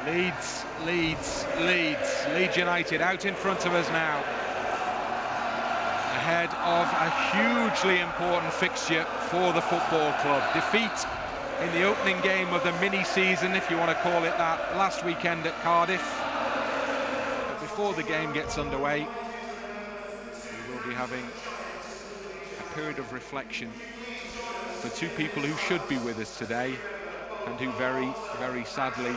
Leeds United out in front of us now, ahead of a hugely important fixture for the football club. Defeat in the opening game of the mini-season, if you want to call it that, last weekend at Cardiff. But before the game gets underway, we will be having a period of reflection for two people who should be with us today and who very, very sadly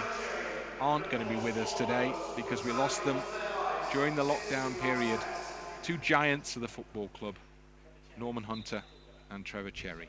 aren't going to be with us today because we lost them during the lockdown period. Two giants of the football club, Norman Hunter and Trevor Cherry.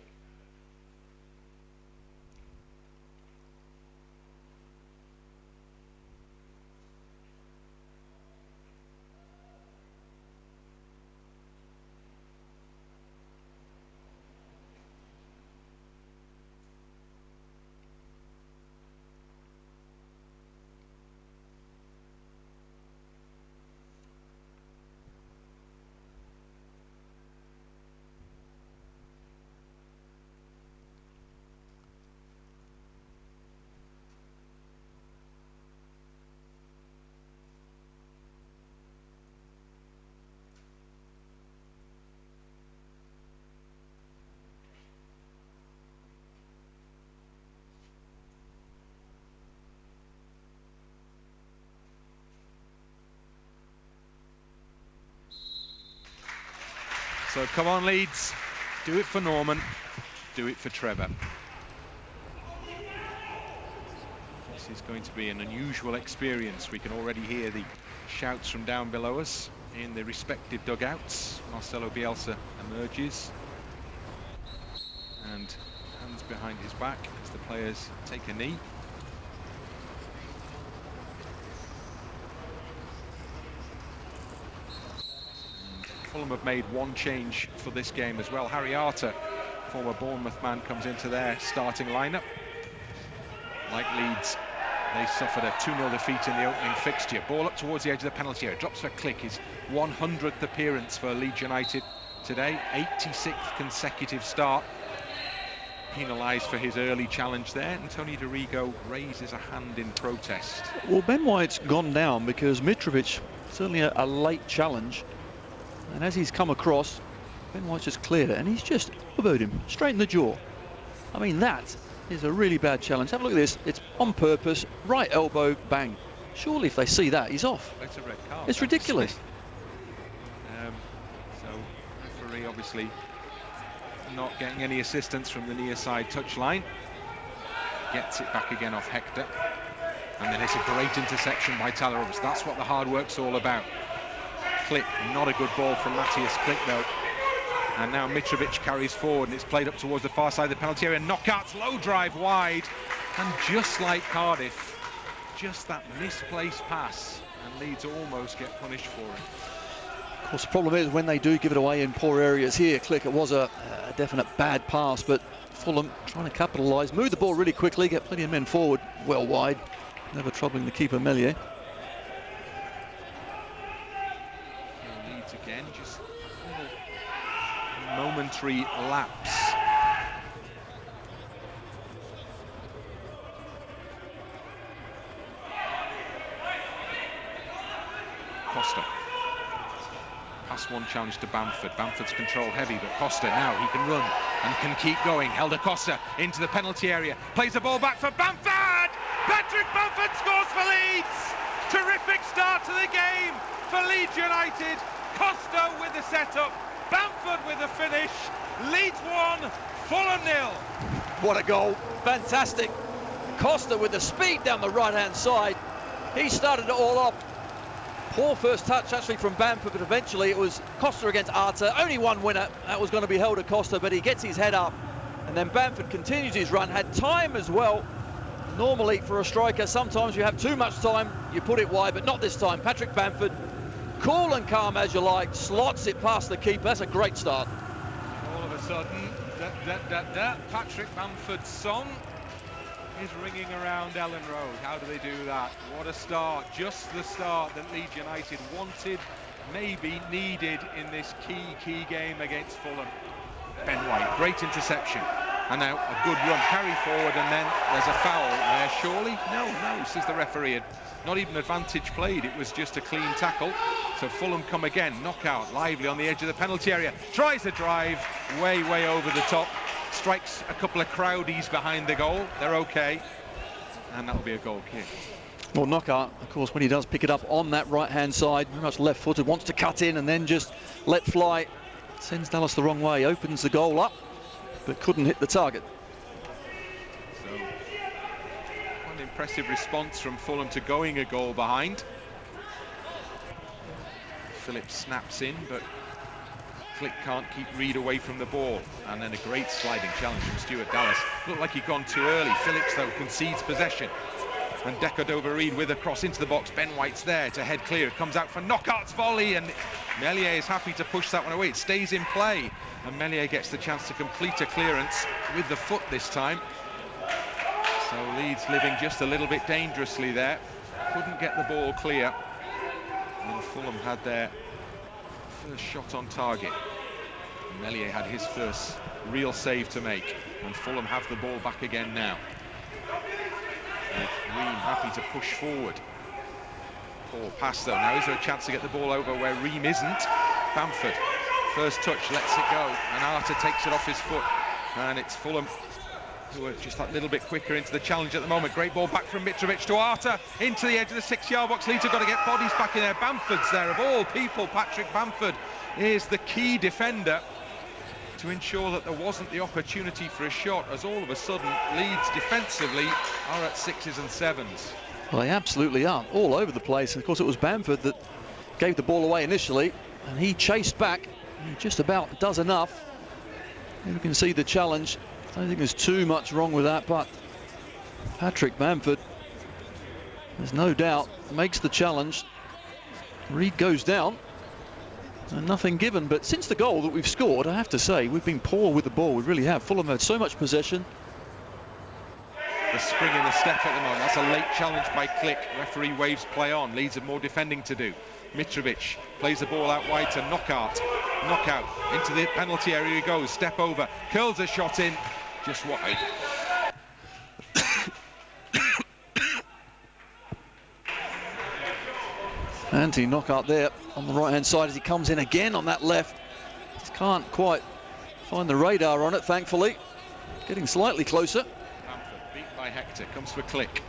So come on, Leeds, do it for Norman, do it for Trevor. This is going to be an unusual experience. We can already hear the shouts from down below us in the respective dugouts. Marcelo Bielsa emerges and hands behind his back as the players take a knee. Fulham have made one change for this game as well. Harry Arter, former Bournemouth man, comes into their starting lineup. Like Leeds, they suffered a 2-0 defeat in the opening fixture. Ball up towards the edge of the penalty area, drops for Click, his 100th appearance for Leeds United today, 86th consecutive start. Penalised for his early challenge there, and Tony Dorigo raises a hand in protest. Well, Ben White's gone down because Mitrovic, certainly a late challenge, and as he's come across, Ben White's just cleared it, and he's just elbowed him straight in the jaw. I mean, that is a really bad challenge. Have a look at this. It's on purpose, right elbow, bang. Surely if they see that, he's off. It's a red card. It's ridiculous. So, referee obviously not getting any assistance from the near side touchline. Gets it back again off Hector. And then it's a great interception by Tyler Roberts. That's what the hard work's all about. Click, not a good ball from Matthias Click though. And now Mitrovic carries forward and it's played up towards the far side of the penalty area. Knockouts, low drive wide. And just like Cardiff, just that misplaced pass. And Leeds almost get punished for it. Of course, the problem is when they do give it away in poor areas here. Click, it was a definite bad pass, but Fulham trying to capitalise, move the ball really quickly, get plenty of men forward, well wide, never troubling the keeper Meslier. Leeds again, just a momentary lapse. Costa. Pass one challenge to Bamford. Bamford's control heavy, but Costa now, he can run and can keep going. Helder Costa into the penalty area. Plays the ball back for Bamford! Patrick Bamford scores for Leeds! Terrific start to the game for Leeds United. Costa with the setup, Bamford with the finish. Leeds 1, Fulham 0. What a goal, fantastic. Costa with the speed down the right-hand side. He started it all off. Poor first touch actually from Bamford, but eventually it was Costa against Arter. Only one winner, that was going to be Helder Costa, but he gets his head up. And then Bamford continues his run, had time as well. Normally for a striker, sometimes you have too much time, you put it wide, but not this time. Patrick Bamford, cool and calm as you like, slots it past the keeper. That's a great start. All of a sudden, Patrick Bamford's song is ringing around Ellen Road. How do they do that? What a start, just the start that Leeds United wanted, maybe needed in this key game against Fulham. Ben White, great interception. And now a good run, carry forward, and then there's a foul there, surely? No, says the referee. Not even advantage played, it was just a clean tackle. So Fulham come again, knockout, lively on the edge of the penalty area. Tries a drive, way over the top. Strikes a couple of crowdies behind the goal. They're okay. And that'll be a goal kick. Well, Knockout, of course, when he does pick it up on that right-hand side, very much left-footed, wants to cut in and then just let fly. Sends Dallas the wrong way, opens the goal up, but couldn't hit the target. So, an impressive response from Fulham to going a goal behind. Phillips snaps in, but Flick can't keep Reed away from the ball. And then a great sliding challenge from Stuart Dallas. Looked like he'd gone too early. Phillips, though, concedes possession. And Decordova-Reid with a cross into the box. Ben White's there to head clear. It comes out for Knockout's volley, and Meslier is happy to push that one away. It stays in play, and Meslier gets the chance to complete a clearance with the foot this time. So Leeds living just a little bit dangerously there. Couldn't get the ball clear. And Fulham had their first shot on target. Meslier had his first real save to make, and Fulham have the ball back again now. Ream happy to push forward. Poor pass though. Now is there a chance to get the ball over where Ream isn't? Bamford, first touch, lets it go, and Arter takes it off his foot. And it's Fulham who are just that little bit quicker into the challenge at the moment. Great ball back from Mitrovic to Arter, into the edge of the 6-yard box. Leeds have got to get bodies back in there. Bamford's there, of all people. Patrick Bamford is the key defender to ensure that there wasn't the opportunity for a shot, as all of a sudden Leeds defensively are at 6s and 7s. Well, they absolutely are, all over the place. And of course it was Bamford that gave the ball away initially, and he chased back. He just about does enough. And you can see the challenge. I don't think there's too much wrong with that, but Patrick Bamford, there's no doubt, makes the challenge. Reed goes down. And nothing given, but since the goal that we've scored, I have to say, we've been poor with the ball. We really have. Fulham had so much possession. The spring in the step at the moment. That's a late challenge by Click. Referee waves play on. Leeds have more defending to do. Mitrovic plays the ball out wide to Knockout. Knockout into the penalty area he goes. Step over. Curls a shot in. Just wide. Knockout there on the right hand side as he comes in again on that left. Just can't quite find the radar on it, thankfully. Getting slightly closer. Bamford beat by Hector, comes to a Click.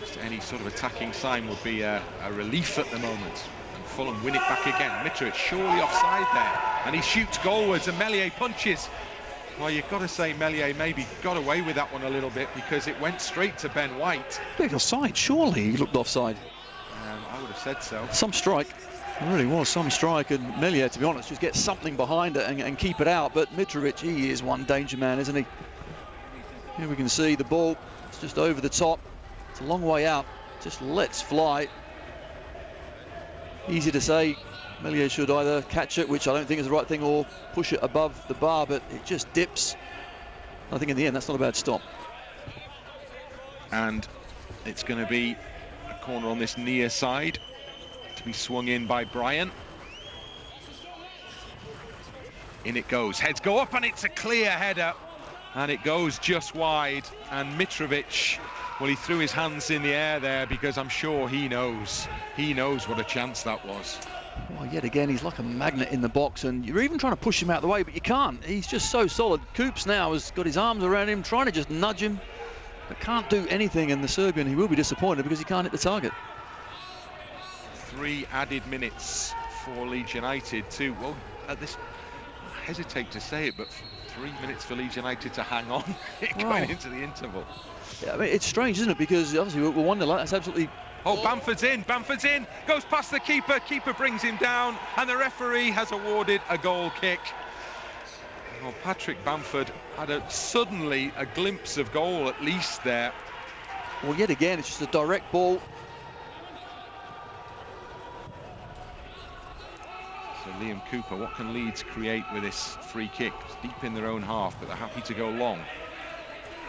Just any sort of attacking sign would be a relief at the moment. And Fulham win it back again. Mitrovic surely offside there, and he shoots goalwards, and Meslier punches. Well, you've got to say Meslier maybe got away with that one a little bit, because it went straight to Ben White. Big offside, surely he looked offside. I would have said so. Some strike. It really was some strike, and Meslier, to be honest, just get something behind it and keep it out. But Mitrovic, he is one danger man, isn't he? Here we can see the ball. It's just over the top. It's a long way out. Just lets fly. Easy to say. Meslier should either catch it, which I don't think is the right thing, or push it above the bar, but it just dips. I think in the end, that's not a bad stop. And it's going to be corner on this near side to be swung in by Bryan. In it goes, heads go up, and it's a clear header, and it goes just wide. And Mitrovic, well, he threw his hands in the air there, because I'm sure he knows what a chance that was. Well, yet again, he's like a magnet in the box, and you're even trying to push him out of the way, but you can't. He's just so solid. Coops now has got his arms around him, trying to just nudge him, but can't do anything. And the Serbian, he will be disappointed because he can't hit the target. 3 added minutes for Leeds United to, well, at this, I hesitate to say it, but 3 minutes for Leeds United to hang on going into the interval. Yeah, I mean, it's strange, isn't it? Because obviously we're 1-0. That's absolutely. Oh, Bamford's in, goes past the keeper brings him down, and the referee has awarded a goal kick. Well, Patrick Bamford had suddenly a glimpse of goal at least there. Well, yet again, it's just a direct ball. So Liam Cooper, what can Leeds create with this free kick? It's deep in their own half, but they're happy to go long.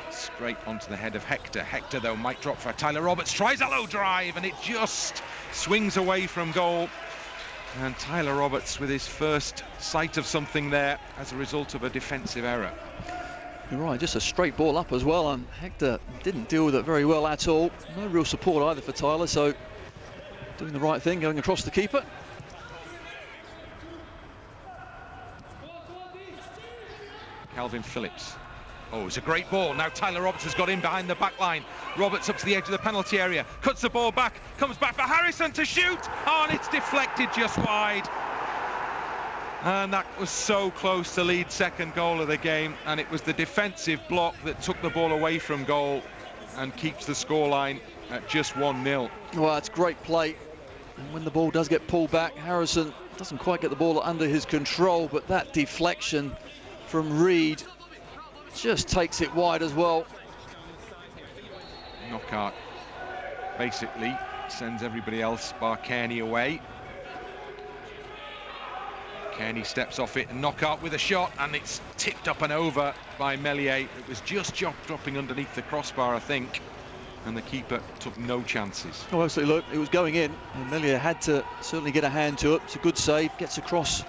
Straight onto the head of Hector. Hector, though, might drop for Tyler Roberts. Tries a low drive, and it just swings away from goal. And Tyler Roberts with his first sight of something there as a result of a defensive error. You're right, just a straight ball up as well, and Hector didn't deal with it very well at all. No real support either for Tyler, so doing the right thing, going across the keeper. Calvin Phillips. Oh, it's a great ball. Now Tyler Roberts has got in behind the back line. Roberts up to the edge of the penalty area, cuts the ball back, comes back for Harrison to shoot. Oh, and it's deflected just wide. And that was so close to Leeds' second goal of the game, and it was the defensive block that took the ball away from goal and keeps the scoreline at just 1-0. Well, it's great play. And when the ball does get pulled back, Harrison doesn't quite get the ball under his control, but that deflection from Reed just takes it wide as well. Knockout basically sends everybody else bar Kearney away. Kearney steps off it, and Knockout with a shot, and it's tipped up and over by Meslier. It was just dropping underneath the crossbar, I think, and the keeper took no chances. Oh, absolutely. Look, it was going in, and Meslier had to certainly get a hand to it. It's a good save, gets across.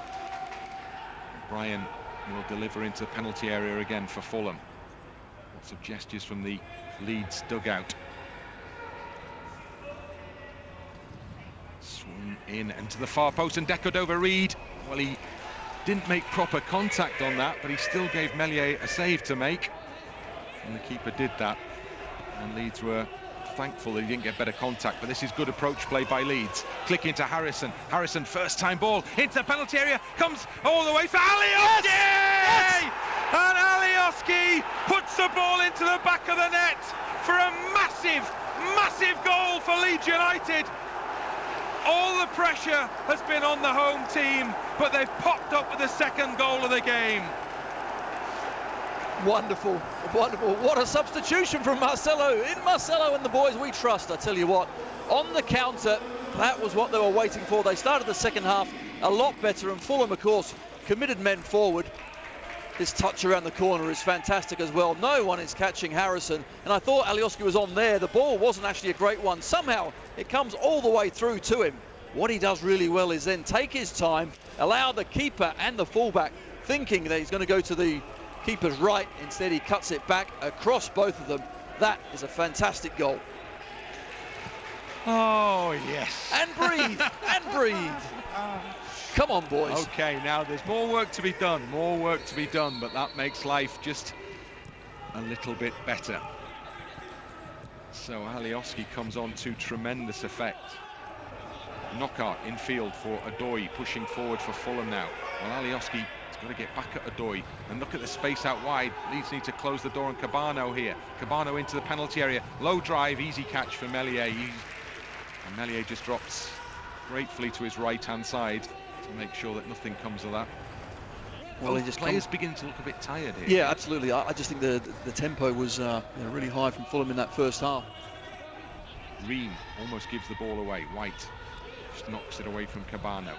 Brian will deliver into the penalty area again for Fulham. Lots of gestures from the Leeds dugout. Swung in and to the far post and deckled over Reed. Well, he didn't make proper contact on that, but he still gave Meslier a save to make, and the keeper did that, and Leeds were thankful that he didn't get better contact. But this is good approach play by Leeds. Click into Harrison. Harrison, first time ball into the penalty area, comes all the way for Alioski! Yes! And Alioski puts the ball into the back of the net for a massive goal for Leeds United. All the pressure has been on the home team, but they've popped up with the second goal of the game. Wonderful, wonderful. What a substitution from Marcelo. In Marcelo and the boys we trust, I tell you what. On the counter, that was what they were waiting for. They started the second half a lot better, and Fulham, of course, committed men forward. This touch around the corner is fantastic as well. No one is catching Harrison, and I thought Alioski was on there. The ball wasn't actually a great one. Somehow it comes all the way through to him. What he does really well is then take his time, allow the keeper and the fullback thinking that he's going to go to the keeper's right. Instead, he cuts it back across both of them. That is a fantastic goal. Oh, yes. And breathe, and breathe. Come on, boys. Okay, now there's more work to be done, but that makes life just a little bit better. So Alioski comes on to tremendous effect. Knockout infield for Adoy, pushing forward for Fulham now. Well, Alioski has got to get back at Adoy, and look at the space out wide. Leeds need to close the door on Cabano here. Cabano into the penalty area. Low drive, easy catch for Meslier. And Meslier just drops gratefully to his right-hand side to make sure that nothing comes of that. Well, the players begin to look a bit tired here. Yeah, absolutely. I just think the tempo was really high from Fulham in that first half. Ream almost gives the ball away. White just knocks it away from Cabano.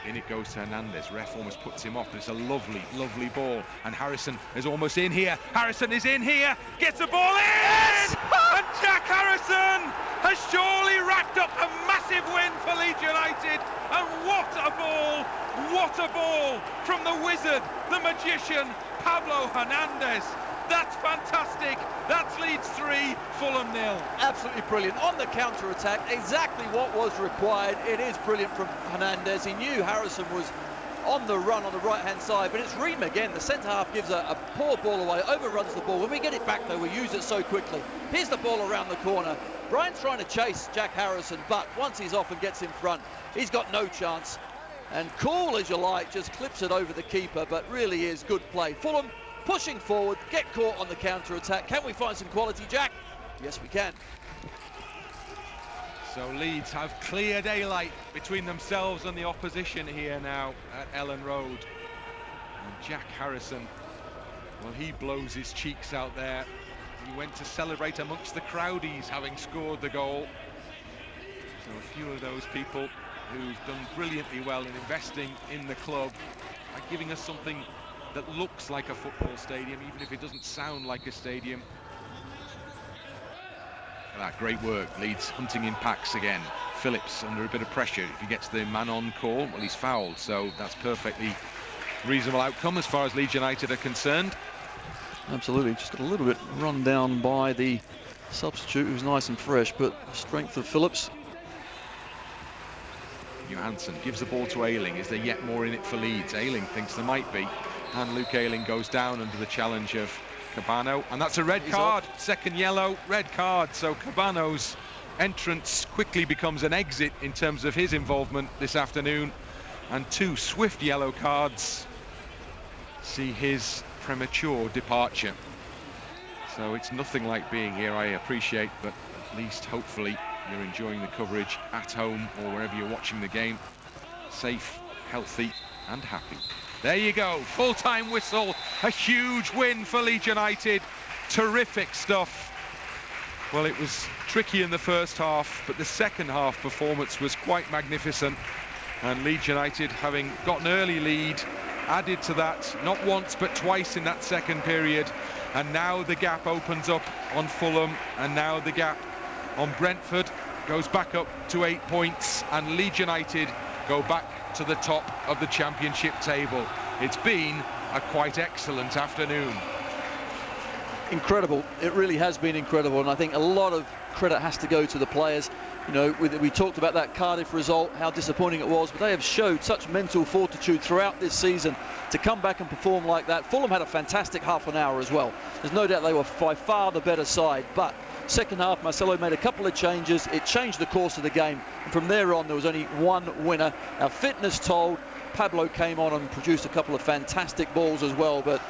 In it goes to Hernandez. Ref almost puts him off. It's a lovely ball. And Harrison is almost in here. Harrison is in here. Gets the ball in! Yes! And Jack Harrison has surely racked up a massive win for Leeds United. And what a ball! What a ball from the wizard, the magician, Pablo Hernandez. That's fantastic. That's Leeds 3, Fulham 0. Absolutely brilliant. On the counter-attack, exactly what was required. It is brilliant from Hernandez. He knew Harrison was on the run on the right-hand side, but it's Ream again. The centre-half gives a poor ball away, overruns the ball. When we get it back, though, we use it so quickly. Here's the ball around the corner. Brian's trying to chase Jack Harrison, but once he's off and gets in front, he's got no chance. And cool as you like, just clips it over the keeper, but really is good play. Fulham pushing forward, get caught on the counter-attack. Can we find some quality, Jack? Yes, we can. So Leeds have clear daylight between themselves and the opposition here now at Ellen Road. And Jack Harrison, well, he blows his cheeks out there. He went to celebrate amongst the crowdies, having scored the goal. So a few of those people who've done brilliantly well in investing in the club are giving us something that looks like a football stadium, even if it doesn't sound like a stadium. That great work. Leeds hunting in packs again. Phillips under a bit of pressure. If he gets the man-on call, well, he's fouled, so that's perfectly reasonable outcome as far as Leeds United are concerned. Absolutely, just got a little bit run down by the substitute, who's nice and fresh, but strength of Phillips. Johansson gives the ball to Ayling. Is there yet more in it for Leeds? Ayling thinks there might be, and Luke Ayling goes down under the challenge of Cabano, and that's a red card. Second yellow, red card. So Cabano's entrance quickly becomes an exit in terms of his involvement this afternoon, and 2 swift yellow cards see his premature departure. So it's nothing like being here, I appreciate, but at least hopefully you're enjoying the coverage at home or wherever you're watching the game, safe, healthy and happy. There you go, full-time whistle, a huge win for Leeds United. Terrific stuff. Well, it was tricky in the first half, but the second half performance was quite magnificent, and Leeds United, having got an early lead, added to that not once but twice in that second period, and now the gap opens up on Fulham, and now the gap on Brentford goes back up to 8 points, and Leeds United go back to the top of the championship table. It's been a quite excellent afternoon. Incredible, it really has been incredible, and I think a lot of credit has to go to the players. You know, we talked about that Cardiff result, how disappointing it was, but they have showed such mental fortitude throughout this season to come back and perform like that. Fulham had a fantastic half an hour as well. There's no doubt they were by far the better side, but second half, Marcelo made a couple of changes. It changed the course of the game, and from there on there was only one winner. Our fitness told. Pablo came on and produced a couple of fantastic balls as well, but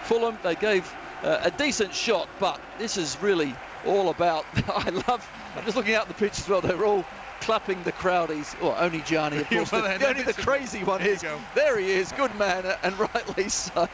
Fulham, they gave a decent shot, but this is really all about I'm just looking out the pitch as well, they're all clapping the crowdies. Well, only Gianni, of course. Only the crazy one is there. He is, good man, and rightly so.